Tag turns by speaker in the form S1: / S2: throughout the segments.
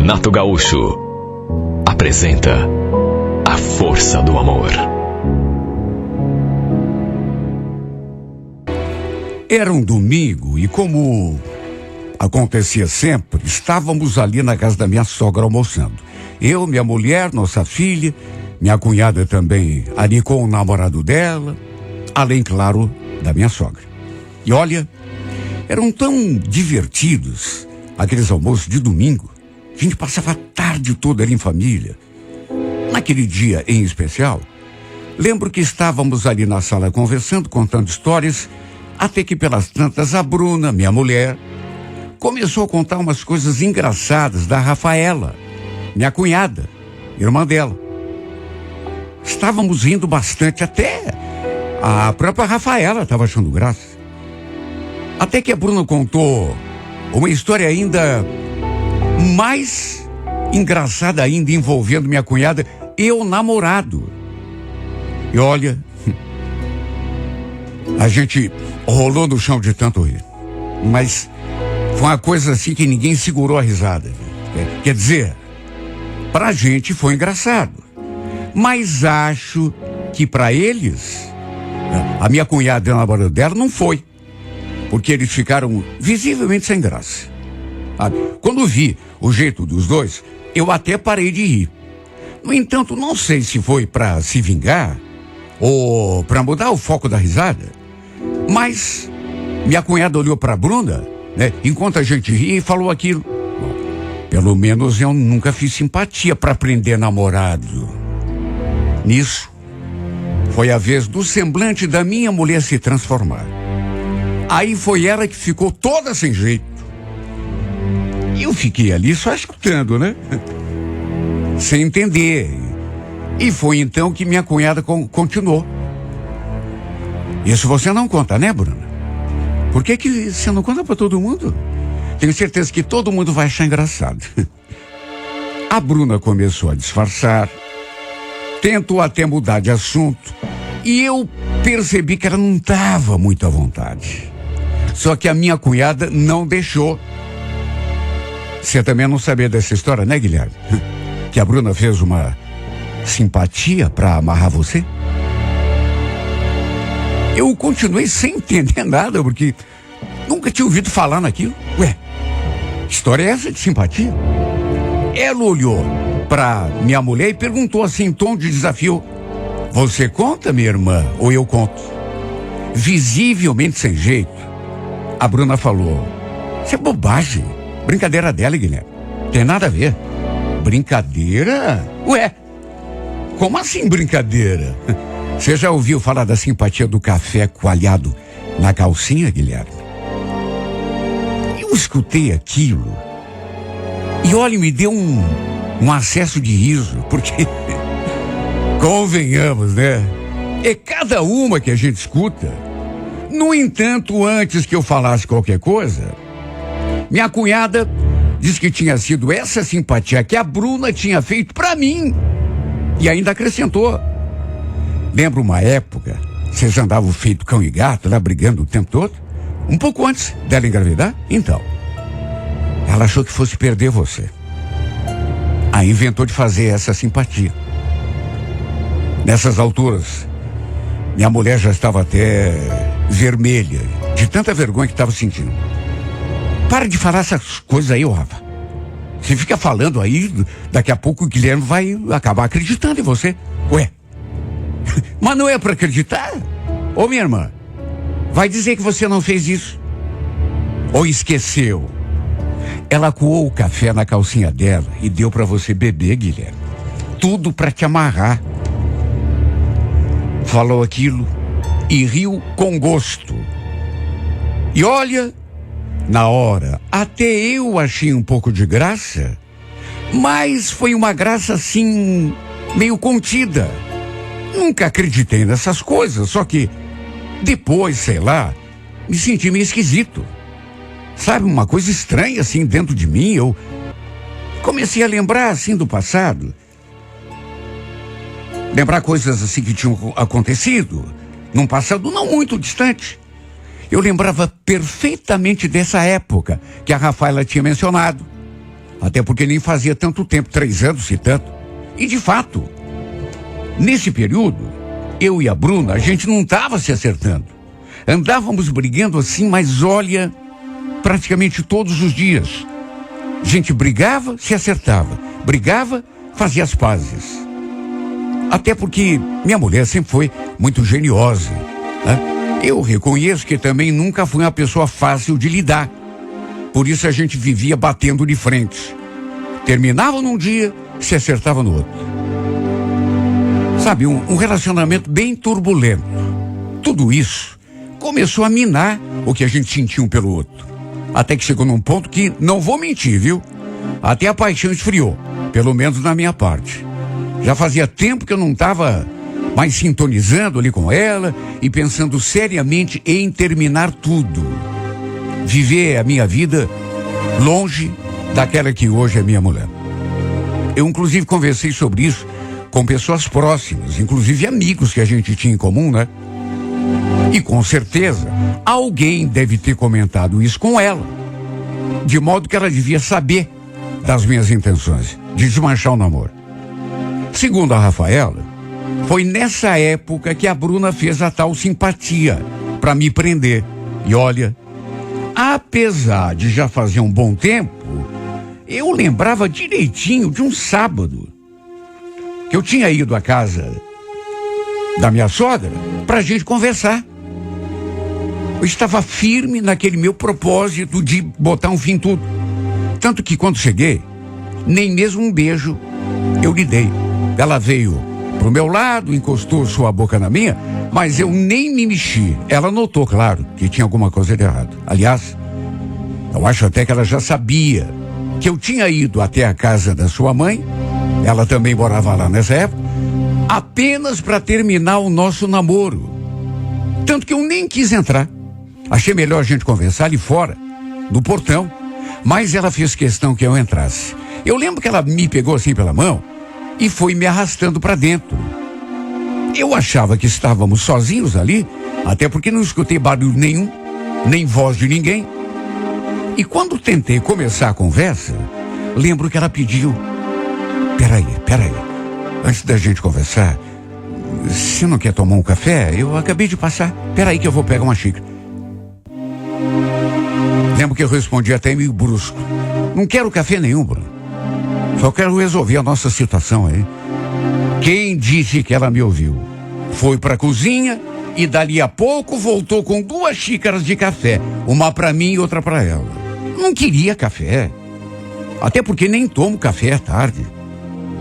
S1: Renato Gaúcho apresenta A Força do Amor.
S2: Era um domingo e, como acontecia sempre, estávamos ali na casa da minha sogra almoçando. Eu, minha mulher, nossa filha, minha cunhada também ali com o namorado dela, além, claro, da minha sogra. E olha, eram tão divertidos aqueles almoços de domingo. A gente passava a tarde toda ali em família. Naquele dia em especial, lembro que estávamos ali na sala conversando, contando histórias, até que pelas tantas a Bruna, minha mulher, começou a contar umas coisas engraçadas da Rafaela, minha cunhada, irmã dela. Estávamos rindo bastante, até a própria Rafaela estava achando graça. Até que a Bruna contou uma história ainda mais engraçada ainda, envolvendo minha cunhada e o namorado. E olha, a gente rolou no chão de tanto rir. Mas foi uma coisa assim que ninguém segurou a risada. Quer dizer, pra gente foi engraçado. Mas acho que pra eles, a minha cunhada e o namorado dela, não foi. Porque eles ficaram visivelmente sem graça. Quando vi o jeito dos dois, eu até parei de rir. No entanto, não sei se foi para se vingar ou para mudar o foco da risada, mas minha cunhada olhou para a Bruna, né, enquanto a gente ria, e falou aquilo. Bom, pelo menos eu nunca fiz simpatia para prender namorado. Nisso, foi a vez do semblante da minha mulher se transformar. Aí foi ela que ficou toda sem jeito. Eu fiquei ali só escutando, né? Sem entender. E foi então que minha cunhada continuou. Isso você não conta, né, Bruna? Por que você não conta pra todo mundo? Tenho certeza que todo mundo vai achar engraçado. A Bruna começou a disfarçar, tentou até mudar de assunto, e eu percebi que ela não estava muito à vontade. Só que a minha cunhada não deixou. Você também não sabia dessa história, né, Guilherme? Que a Bruna fez uma simpatia para amarrar você? Eu continuei sem entender nada, porque nunca tinha ouvido falar naquilo. Ué, que história é essa de simpatia? Ela olhou para minha mulher e perguntou assim, em tom de desafio: você conta, minha irmã, ou eu conto? Visivelmente sem jeito, a Bruna falou: isso é bobagem. Brincadeira dela, Guilherme. Tem nada a ver. Brincadeira? Ué, como assim brincadeira? Você já ouviu falar da simpatia do café coalhado na calcinha, Guilherme? Eu escutei aquilo e olha, me deu um acesso de riso, porque convenhamos, né? É cada uma que a gente escuta. No entanto, antes que eu falasse qualquer coisa, minha cunhada disse que tinha sido essa simpatia que a Bruna tinha feito pra mim. E ainda acrescentou: lembra uma época, vocês andavam feito cão e gato lá brigando o tempo todo? Um pouco antes dela engravidar? Então, ela achou que fosse perder você. Aí inventou de fazer essa simpatia. Nessas alturas, minha mulher já estava até vermelha, de tanta vergonha que estava sentindo. Para de falar essas coisas aí, ô Rafa. Você fica falando aí, daqui a pouco o Guilherme vai acabar acreditando em você. Ué, mas não é para acreditar? Ô, minha irmã, vai dizer que você não fez isso? Ou esqueceu? Ela coou o café na calcinha dela e deu para você beber, Guilherme. Tudo para te amarrar. Falou aquilo e riu com gosto. E olha, na hora, até eu achei um pouco de graça, mas foi uma graça assim, meio contida. Nunca acreditei nessas coisas, só que depois, sei lá, me senti meio esquisito. Sabe, uma coisa estranha assim dentro de mim. Eu comecei a lembrar assim do passado. Lembrar coisas assim que tinham acontecido num passado não muito distante. Eu lembrava perfeitamente dessa época que a Rafaela tinha mencionado. Até porque nem fazia tanto tempo, 3 anos e tanto. E de fato, nesse período, eu e a Bruna, a gente não estava se acertando. Andávamos brigando assim, mas olha, praticamente todos os dias. A gente brigava, se acertava. Brigava, fazia as pazes. Até porque minha mulher sempre foi muito geniosa, né? Eu reconheço que também nunca fui uma pessoa fácil de lidar. Por isso a gente vivia batendo de frente. Terminava num dia, se acertava no outro. Sabe, um relacionamento bem turbulento. Tudo isso começou a minar o que a gente sentia um pelo outro. Até que chegou num ponto que, não vou mentir, viu? Até a paixão esfriou, pelo menos na minha parte. Já fazia tempo que eu não estava mais sintonizando ali com ela e pensando seriamente em terminar tudo. Viver a minha vida longe daquela que hoje é minha mulher. Eu, inclusive, conversei sobre isso com pessoas próximas, inclusive amigos que a gente tinha em comum, né? E com certeza, alguém deve ter comentado isso com ela. De modo que ela devia saber das minhas intenções de desmanchar o namoro. Segundo a Rafaela, foi nessa época que a Bruna fez a tal simpatia para me prender. E olha, apesar de já fazer um bom tempo, eu lembrava direitinho de um sábado que eu tinha ido à casa da minha sogra pra gente conversar. Eu estava firme naquele meu propósito de botar um fim em tudo. Tanto que quando cheguei, nem mesmo um beijo eu lhe dei. Ela veio pro meu lado, encostou sua boca na minha, mas eu nem me mexi. Ela notou, claro, que tinha alguma coisa de errado. Aliás, eu acho até que ela já sabia que eu tinha ido até a casa da sua mãe, ela também morava lá nessa época, apenas para terminar o nosso namoro. Tanto que eu nem quis entrar. Achei melhor a gente conversar ali fora, no portão. Mas ela fez questão que eu entrasse. Eu lembro que ela me pegou assim pela mão e foi me arrastando para dentro. Eu achava que estávamos sozinhos ali, até porque não escutei barulho nenhum, nem voz de ninguém. E quando tentei começar a conversa, lembro que ela pediu: Peraí, antes da gente conversar, você não quer tomar um café? Eu acabei de passar, peraí que eu vou pegar uma xícara. Lembro que eu respondi até meio brusco: Não quero café nenhum, Bruno. Só quero resolver a nossa situação aí. Quem disse que ela me ouviu? Foi pra cozinha e dali a pouco voltou com 2 xícaras de café. Uma pra mim e outra pra ela. Não queria café. Até porque nem tomo café à tarde.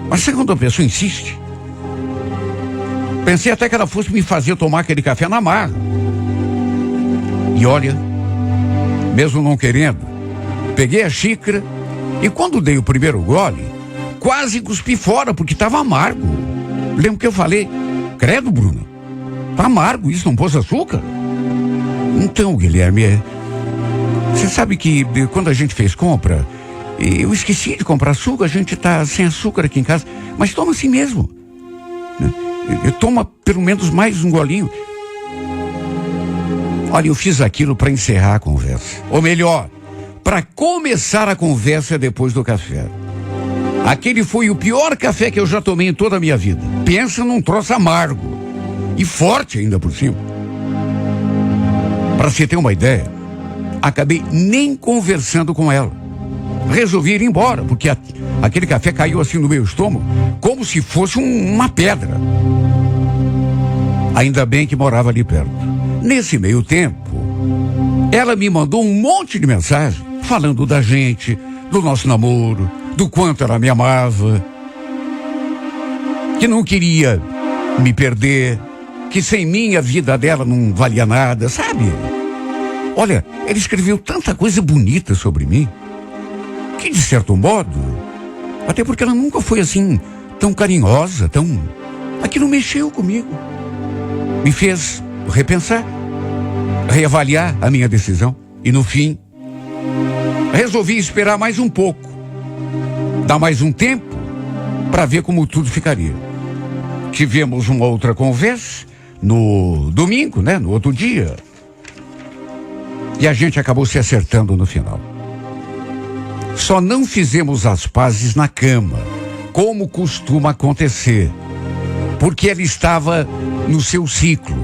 S2: Mas sabe quando a pessoa insiste? Pensei até que ela fosse me fazer tomar aquele café na marra. E olha, mesmo não querendo, peguei a xícara e quando dei o primeiro gole, quase cuspi fora porque estava amargo. Lembro que eu falei: Credo, Bruno, tá amargo isso, não pôs açúcar? Então, Guilherme, você sabe que quando a gente fez compra, eu esqueci de comprar açúcar, a gente tá sem açúcar aqui em casa, mas toma assim mesmo. Toma pelo menos mais um golinho. Olha, eu fiz aquilo para encerrar a conversa. Ou melhor, para começar a conversa depois do café. Aquele foi o pior café que eu já tomei em toda a minha vida. Pensa num troço amargo. E forte ainda por cima. Para você ter uma ideia, acabei nem conversando com ela. Resolvi ir embora, porque aquele café caiu assim no meu estômago, como se fosse uma pedra. Ainda bem que morava ali perto. Nesse meio tempo, ela me mandou um monte de mensagem, falando da gente, do nosso namoro, do quanto ela me amava, que não queria me perder, que sem mim a vida dela não valia nada, sabe? Olha, ela escreveu tanta coisa bonita sobre mim, que de certo modo, até porque ela nunca foi assim, tão carinhosa, aquilo mexeu comigo. Me fez repensar, reavaliar a minha decisão. E no fim, resolvi esperar mais um pouco, dar mais um tempo para ver como tudo ficaria. Tivemos uma outra conversa no domingo, né? No outro dia. E a gente acabou se acertando no final. Só não fizemos as pazes na cama, como costuma acontecer, porque ela estava no seu ciclo.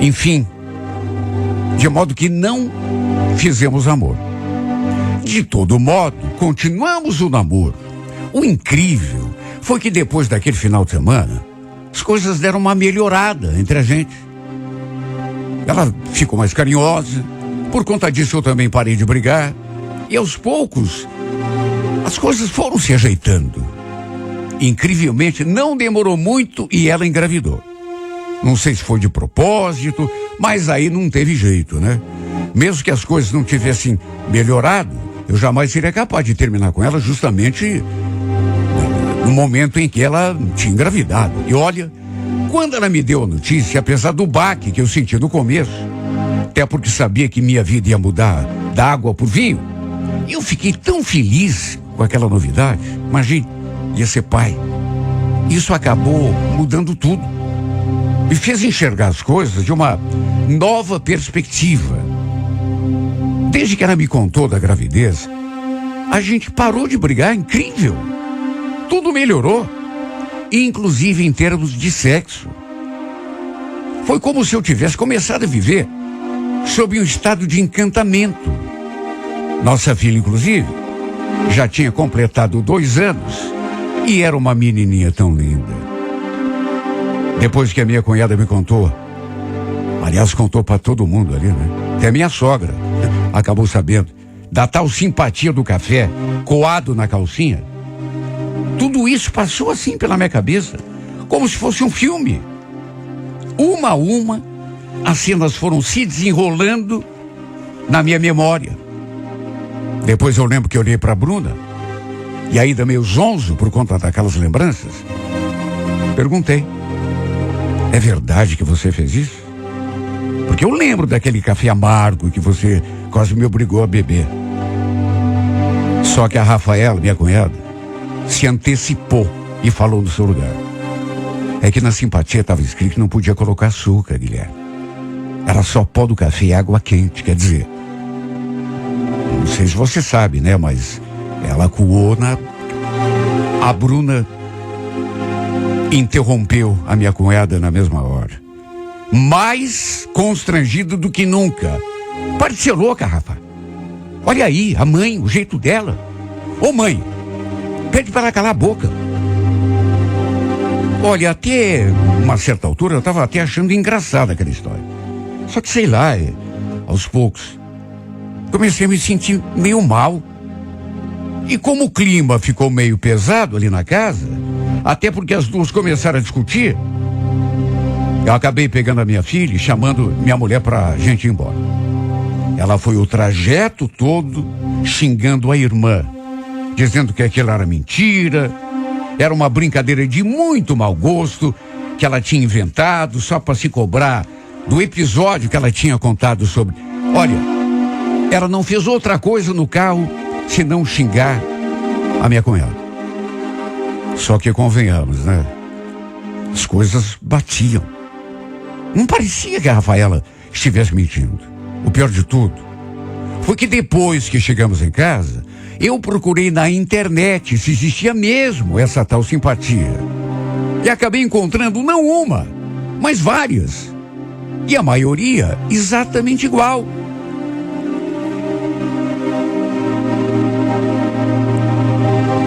S2: Enfim, de modo que não fizemos amor. De todo modo, continuamos o namoro. O incrível foi que depois daquele final de semana, as coisas deram uma melhorada entre a gente. Ela ficou mais carinhosa, por conta disso eu também parei de brigar, e aos poucos, as coisas foram se ajeitando. Incrivelmente, não demorou muito e ela engravidou. Não sei se foi de propósito, mas aí não teve jeito, né? Mesmo que as coisas não tivessem melhorado, eu jamais seria capaz de terminar com ela justamente no momento em que ela tinha engravidado. E olha, quando ela me deu a notícia, apesar do baque que eu senti no começo, até porque sabia que minha vida ia mudar da água por vinho, eu fiquei tão feliz com aquela novidade. Imagine, ia ser pai. Isso acabou mudando tudo. Me fez enxergar as coisas de uma nova perspectiva. Desde que ela me contou da gravidez, a gente parou de brigar, incrível. Tudo melhorou, inclusive em termos de sexo. Foi como se eu tivesse começado a viver sob um estado de encantamento. Nossa filha, inclusive, já tinha completado 2 anos e era uma menininha tão linda. Depois que a minha cunhada me contou, aliás, contou para todo mundo ali, né? Até minha sogra acabou sabendo da tal simpatia do café coado na calcinha. Tudo isso passou assim pela minha cabeça, como se fosse um filme. Uma a uma, as cenas foram se desenrolando na minha memória. Depois eu lembro que eu olhei para a Bruna, e ainda meio zonzo por conta daquelas lembranças, perguntei: é verdade que você fez isso? Porque eu lembro daquele café amargo que você quase me obrigou a beber. Só que a Rafaela, minha cunhada, se antecipou e falou no seu lugar. É que na simpatia estava escrito que não podia colocar açúcar, Guilherme. Era só pó do café e água quente, quer dizer. Não sei se você sabe, né? Mas ela acuou na... A Bruna interrompeu a minha cunhada na mesma hora. Mais constrangido do que nunca. Parecia louca, Rafa. Olha aí, a mãe, o jeito dela. Ô mãe, pede para ela calar a boca. Olha, até uma certa altura eu estava até achando engraçada aquela história. Só que sei lá, aos poucos, comecei a me sentir meio mal. E como o clima ficou meio pesado ali na casa, até porque as duas começaram a discutir, eu acabei pegando a minha filha e chamando minha mulher pra gente ir embora. Ela foi o trajeto todo xingando a irmã, dizendo que aquilo era mentira, era uma brincadeira de muito mau gosto, que ela tinha inventado só para se cobrar do episódio que ela tinha contado sobre. Olha, ela não fez outra coisa no carro senão xingar a minha cunhada. Só que convenhamos, né? As coisas batiam. Não parecia que a Rafaela estivesse mentindo. O pior de tudo foi que depois que chegamos em casa, eu procurei na internet se existia mesmo essa tal simpatia. E acabei encontrando não uma, mas várias. E a maioria exatamente igual.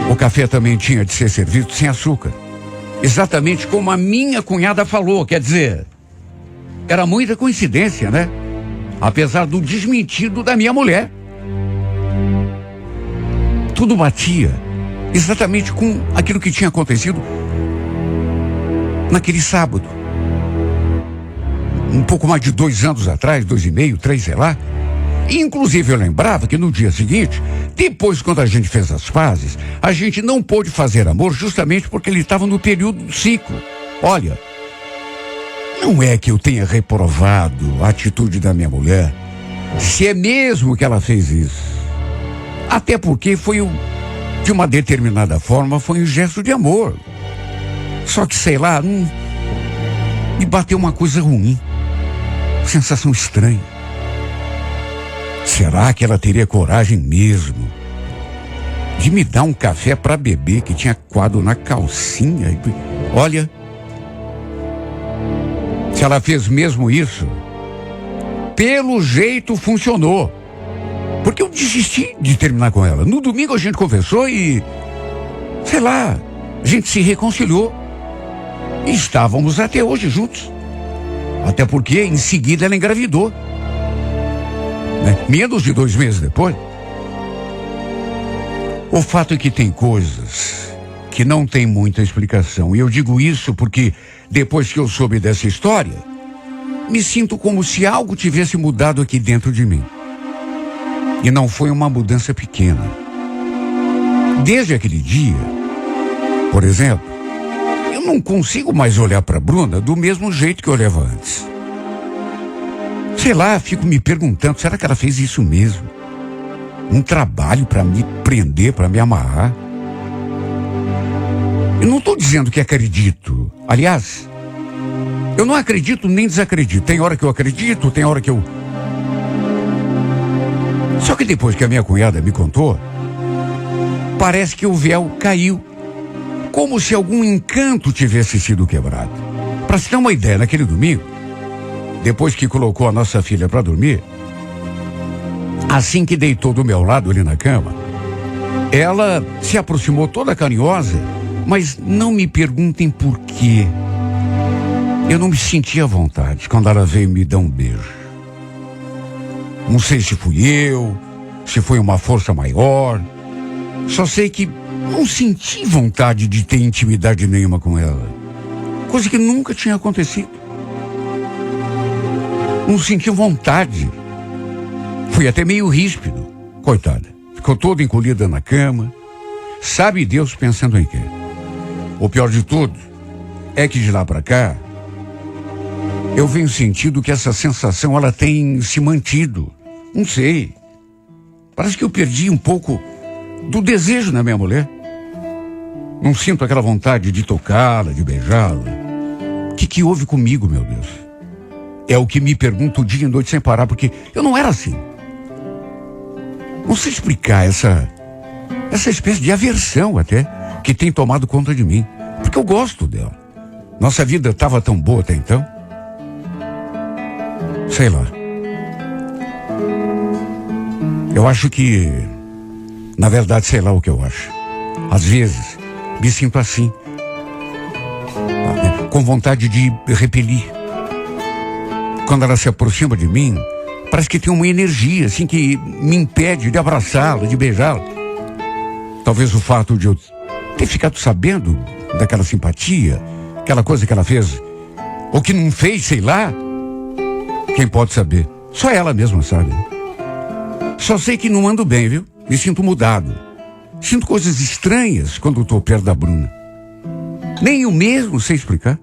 S2: O café também tinha de ser servido sem açúcar. Exatamente como a minha cunhada falou, quer dizer, era muita coincidência, né? Apesar do desmentido da minha mulher. Tudo batia exatamente com aquilo que tinha acontecido naquele sábado. Um pouco mais de 2 anos atrás, 2,5, 3, sei lá. E, inclusive, eu lembrava que no dia seguinte, depois, quando a gente fez as pazes, a gente não pôde fazer amor justamente porque ele estava no período do ciclo. Olha, não é que eu tenha reprovado a atitude da minha mulher, se é mesmo que ela fez isso. Até porque de uma determinada forma, foi um gesto de amor. Só que, sei lá, me bateu uma coisa ruim. Sensação estranha. Será que ela teria coragem mesmo de me dar um café para beber que tinha coado na calcinha. Olha, se ela fez mesmo isso, pelo jeito funcionou. Porque eu desisti de terminar com ela. No domingo a gente conversou e, sei lá, a gente se reconciliou. E estávamos até hoje juntos. Até porque em seguida ela engravidou. Menos de 2 meses depois. O fato é que tem coisas que não tem muita explicação. E eu digo isso porque depois que eu soube dessa história, me sinto como se algo tivesse mudado aqui dentro de mim. E não foi uma mudança pequena. Desde aquele dia, por exemplo, eu não consigo mais olhar para Bruna do mesmo jeito que eu olhava antes. Sei lá, fico me perguntando, será que ela fez isso mesmo? Um trabalho para me prender, para me amarrar? Eu não estou dizendo que acredito. Aliás, eu não acredito nem desacredito. Tem hora que eu acredito, tem hora que eu... Só que depois que a minha cunhada me contou, parece que o véu caiu. Como se algum encanto tivesse sido quebrado. Para se ter uma ideia, naquele domingo, depois que colocou a nossa filha para dormir, assim que deitou do meu lado ali na cama, ela se aproximou toda carinhosa, mas não me perguntem por quê. Eu não me senti à vontade quando ela veio me dar um beijo. Não sei se fui eu, se foi uma força maior. Só sei que não senti vontade de ter intimidade nenhuma com ela. Coisa que nunca tinha acontecido. Não senti vontade. Fui até meio ríspido. Coitada. Ficou toda encolhida na cama. Sabe Deus pensando em quê? O pior de tudo é que de lá pra cá, eu venho sentindo que essa sensação ela tem se mantido. Não sei. Parece que eu perdi um pouco do desejo na minha mulher. Não sinto aquela vontade de tocá-la, de beijá-la. O que houve comigo, meu Deus? É o que me pergunto dia e noite sem parar, porque eu não era assim. Não sei explicar essa espécie de aversão até que tem tomado conta de mim. Porque eu gosto dela. Nossa vida estava tão boa até então. Sei lá. Eu acho que, na verdade, sei lá o que eu acho. Às vezes, me sinto assim. Com vontade de repelir. Quando ela se aproxima de mim, parece que tem uma energia, assim, que me impede de abraçá-la, de beijá-la. Talvez o fato de eu ter ficado sabendo daquela simpatia, aquela coisa que ela fez, ou que não fez, sei lá. Quem pode saber? Só ela mesma sabe. Só sei que não ando bem, viu? Me sinto mudado. Sinto coisas estranhas quando estou perto da Bruna. Nem eu mesmo sei explicar.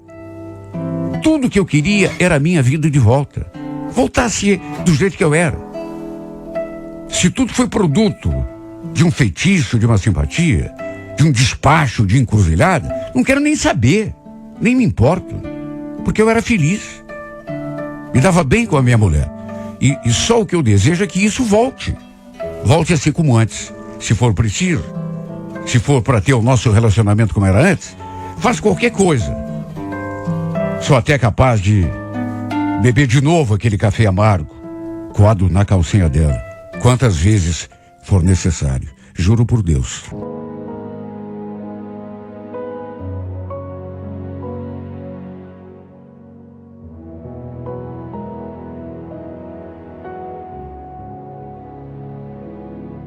S2: Tudo que eu queria era a minha vida de volta. Voltar a ser do jeito que eu era. Se tudo foi produto de um feitiço, de uma simpatia, de um despacho, de encruzilhada, não quero nem saber. Nem me importo. Porque eu era feliz. Me dava bem com a minha mulher. E só o que eu desejo é que isso volte. Volte a ser como antes. Se for preciso. Se for para ter o nosso relacionamento como era antes, faz qualquer coisa. Sou até capaz de beber de novo aquele café amargo, coado na calcinha dela. Quantas vezes for necessário. Juro por Deus.